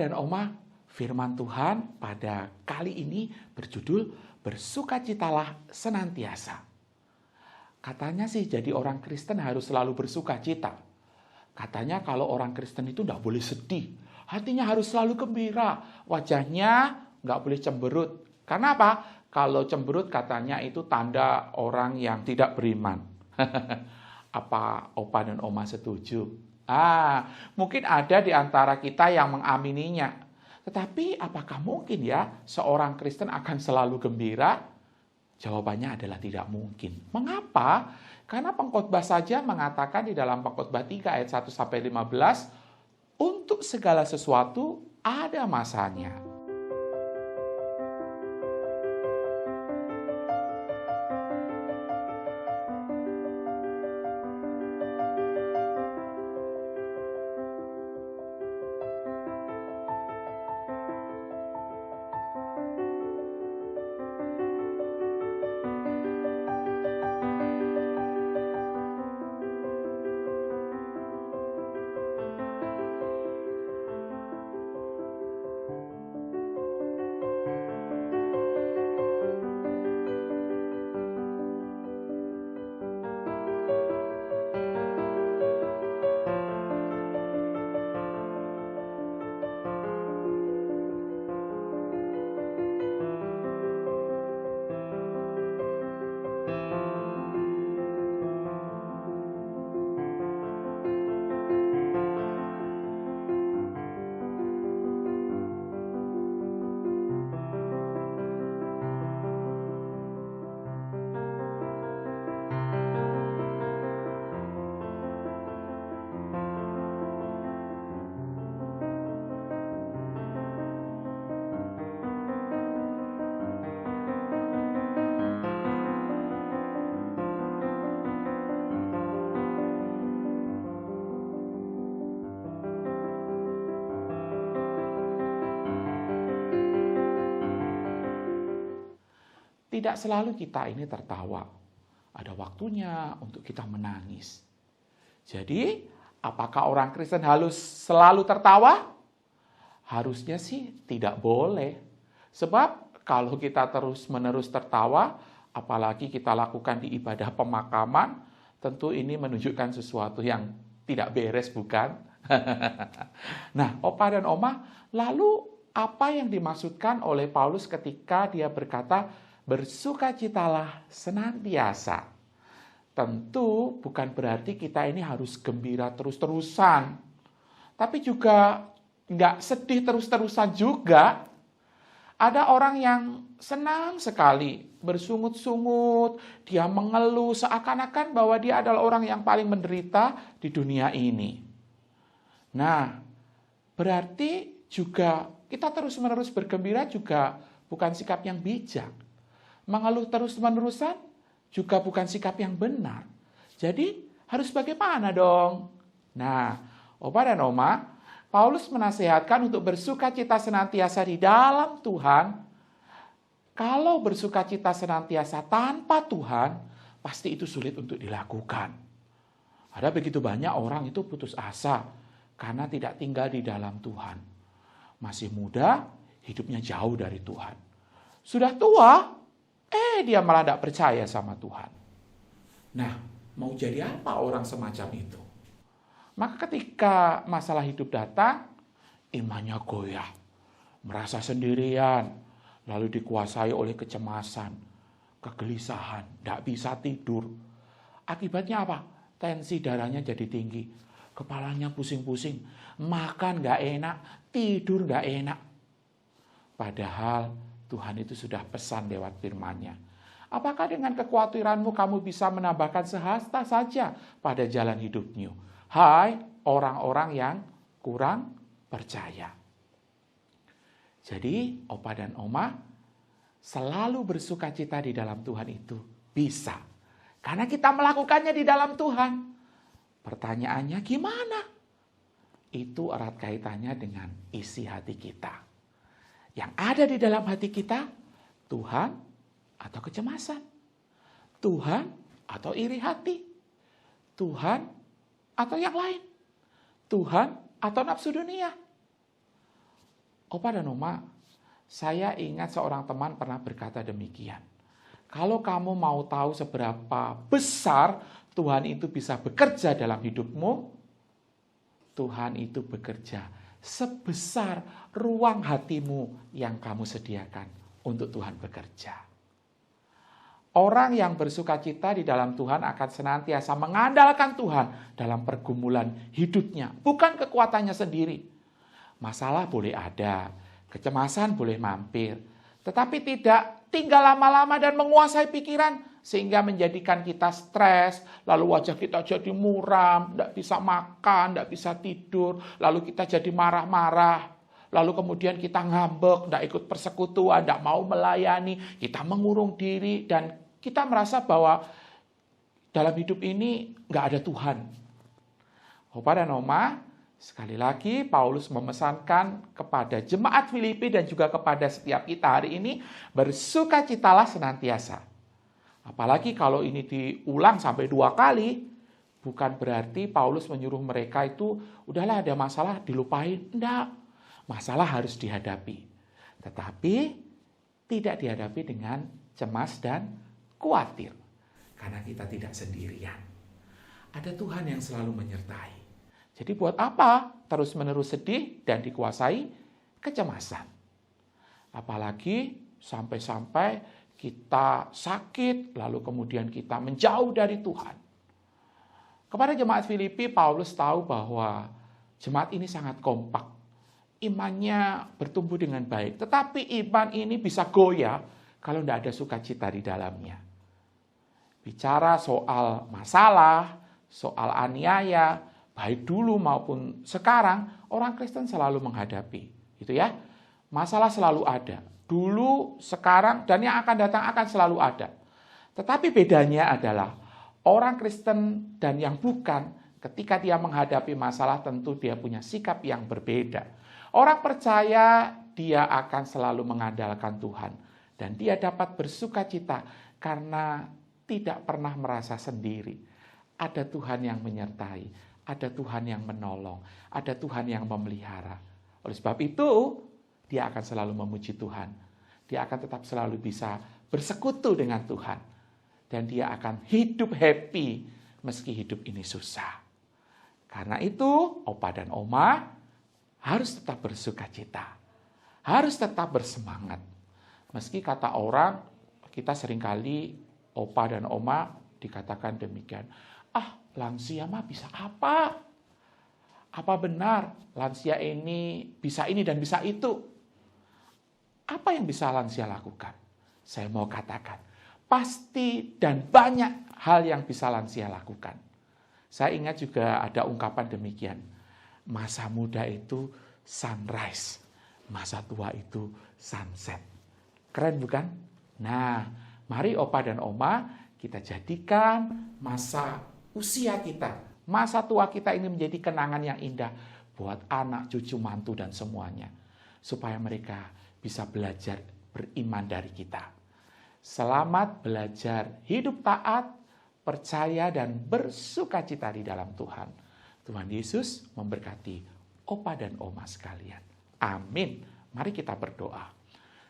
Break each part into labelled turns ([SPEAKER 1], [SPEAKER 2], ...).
[SPEAKER 1] dan Oma, firman Tuhan pada kali ini berjudul bersukacitalah senantiasa. Katanya sih jadi orang Kristen harus selalu bersukacita. Katanya kalau orang Kristen itu tidak boleh sedih. Hatinya harus selalu gembira. Wajahnya nggak boleh cemberut. Karena apa? Kalau cemberut katanya itu tanda orang yang tidak beriman. Apa Opa dan Oma setuju? Mungkin ada di antara kita yang mengamininya. Tetapi apakah mungkin ya seorang Kristen akan selalu gembira? Jawabannya adalah tidak mungkin. Mengapa? Karena pengkhotbah saja mengatakan di dalam pengkhotbah 3 ayat 1-15, untuk segala sesuatu ada masanya. Tidak selalu kita ini tertawa. Ada waktunya untuk kita menangis. Jadi, apakah orang Kristen harus selalu tertawa? Harusnya sih tidak boleh. Sebab kalau kita terus-menerus tertawa, apalagi kita lakukan di ibadah pemakaman, tentu ini menunjukkan sesuatu yang tidak beres, bukan? Nah, Opa dan Oma, lalu apa yang dimaksudkan oleh Paulus ketika dia berkata, bersukacitalah senantiasa? Tentu bukan berarti kita ini harus gembira terus-terusan. Tapi juga nggak sedih terus-terusan juga. Ada orang yang senang sekali, bersungut-sungut, dia mengeluh seakan-akan bahwa dia adalah orang yang paling menderita di dunia ini. Nah, berarti juga kita terus-menerus bergembira juga bukan sikap yang bijak. Mengeluh terus-menerusan juga bukan sikap yang benar. Jadi harus bagaimana dong? Nah, Opa dan Oma, Paulus menasihatkan untuk bersukacita senantiasa di dalam Tuhan. Kalau bersukacita senantiasa tanpa Tuhan, pasti itu sulit untuk dilakukan. Ada begitu banyak orang itu putus asa karena tidak tinggal di dalam Tuhan. Masih muda, hidupnya jauh dari Tuhan. Sudah tua, dia malah tidak percaya sama Tuhan. Nah, mau jadi apa orang semacam itu? Maka ketika masalah hidup datang, imannya goyah, merasa sendirian, lalu dikuasai oleh kecemasan, kegelisahan, tidak bisa tidur. Akibatnya apa? Tensi darahnya jadi tinggi, kepalanya pusing-pusing, makan nggak enak, tidur nggak enak. Padahal Tuhan itu sudah pesan lewat firman-Nya. Apakah dengan kekhawatiranmu kamu bisa menambahkan sehasta saja pada jalan hidupmu? Hai orang-orang yang kurang percaya. Jadi Opa dan Oma, selalu bersukacita di dalam Tuhan itu bisa. Karena kita melakukannya di dalam Tuhan. Pertanyaannya gimana? Itu erat kaitannya dengan isi hati kita. Yang ada di dalam hati kita, Tuhan atau kecemasan, Tuhan atau iri hati, Tuhan atau yang lain, Tuhan atau nafsu dunia. Opa dan Oma, saya ingat seorang teman pernah berkata demikian. Kalau kamu mau tahu seberapa besar Tuhan itu bisa bekerja dalam hidupmu, Tuhan itu bekerja sebesar ruang hatimu yang kamu sediakan untuk Tuhan bekerja. Orang yang bersukacita di dalam Tuhan akan senantiasa mengandalkan Tuhan dalam pergumulan hidupnya, bukan kekuatannya sendiri. Masalah boleh ada, kecemasan boleh mampir, tetapi tidak tinggal lama-lama dan menguasai pikiran sehingga menjadikan kita stres, lalu wajah kita jadi muram, tidak bisa makan, tidak bisa tidur, lalu kita jadi marah-marah, lalu kemudian kita ngambek, tidak ikut persekutuan, tidak mau melayani, kita mengurung diri, dan kita merasa bahwa dalam hidup ini nggak ada Tuhan. Opa dan Oma, sekali lagi Paulus memesankan kepada jemaat Filipi dan juga kepada setiap kita hari ini, bersukacitalah senantiasa. Apalagi kalau ini diulang sampai 2 kali, bukan berarti Paulus menyuruh mereka itu, udahlah ada masalah dilupain. Enggak, masalah harus dihadapi. Tetapi tidak dihadapi dengan cemas dan khawatir. Karena kita tidak sendirian. Ada Tuhan yang selalu menyertai. Jadi buat apa terus-menerus sedih dan dikuasai kecemasan? Apalagi sampai-sampai kita sakit, lalu kemudian kita menjauh dari Tuhan. Kepada jemaat Filipi, Paulus tahu bahwa jemaat ini sangat kompak. Imannya bertumbuh dengan baik. Tetapi iman ini bisa goyah kalau tidak ada sukacita di dalamnya. Bicara soal masalah, soal aniaya, baik dulu maupun sekarang, orang Kristen selalu menghadapi. Gitu ya. Masalah selalu ada. Dulu, sekarang, dan yang akan datang akan selalu ada. Tetapi bedanya adalah orang Kristen dan yang bukan, ketika dia menghadapi masalah tentu dia punya sikap yang berbeda. Orang percaya dia akan selalu mengandalkan Tuhan. Dan dia dapat bersukacita karena tidak pernah merasa sendiri. Ada Tuhan yang menyertai, ada Tuhan yang menolong, ada Tuhan yang memelihara. Oleh sebab itu, dia akan selalu memuji Tuhan. Dia akan tetap selalu bisa bersekutu dengan Tuhan. Dan dia akan hidup happy meski hidup ini susah. Karena itu, Opa dan Oma harus tetap bersukacita. Harus tetap bersemangat. Meski kata orang, kita seringkali Opa dan Oma dikatakan demikian. Ah, lansia mah bisa apa? Apa benar lansia ini bisa ini dan bisa itu? Apa yang bisa lansia lakukan? Saya mau katakan, pasti dan banyak hal yang bisa lansia lakukan. Saya ingat juga ada ungkapan demikian. Masa muda itu sunrise, masa tua itu sunset. Keren bukan? Nah, mari Opa dan Oma kita jadikan masa usia kita, masa tua kita ini menjadi kenangan yang indah buat anak, cucu, mantu, dan semuanya. Supaya mereka bisa belajar beriman dari kita. Selamat belajar hidup taat, percaya, dan bersukacita di dalam Tuhan. Tuhan Yesus memberkati Opa dan Oma sekalian. Amin. Mari kita berdoa.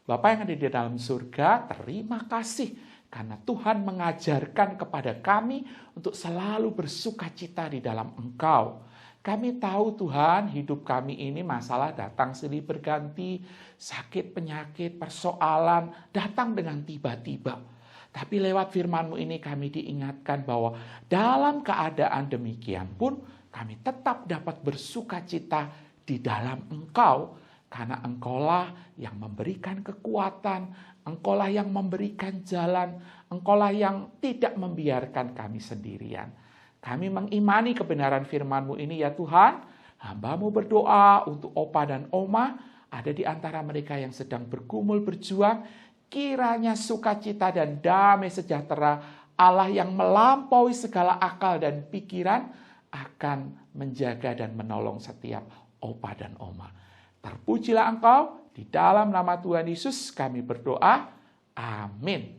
[SPEAKER 1] Bapa yang ada di dalam surga, terima kasih karena Tuhan mengajarkan kepada kami untuk selalu bersukacita di dalam Engkau. Kami tahu Tuhan, hidup kami ini masalah datang silih berganti, sakit, penyakit, persoalan datang dengan tiba-tiba. Tapi lewat firman-Mu ini kami diingatkan bahwa dalam keadaan demikian pun kami tetap dapat bersukacita di dalam Engkau. Karena Engkaulah yang memberikan kekuatan, Engkaulah yang memberikan jalan, Engkaulah yang tidak membiarkan kami sendirian. Kami mengimani kebenaran firman-Mu ini ya Tuhan. Hamba-Mu berdoa untuk Opa dan Oma. Ada di antara mereka yang sedang bergumul berjuang. Kiranya sukacita dan damai sejahtera Allah yang melampaui segala akal dan pikiran akan menjaga dan menolong setiap Opa dan Oma. Terpujilah Engkau. Di dalam nama Tuhan Yesus kami berdoa. Amin.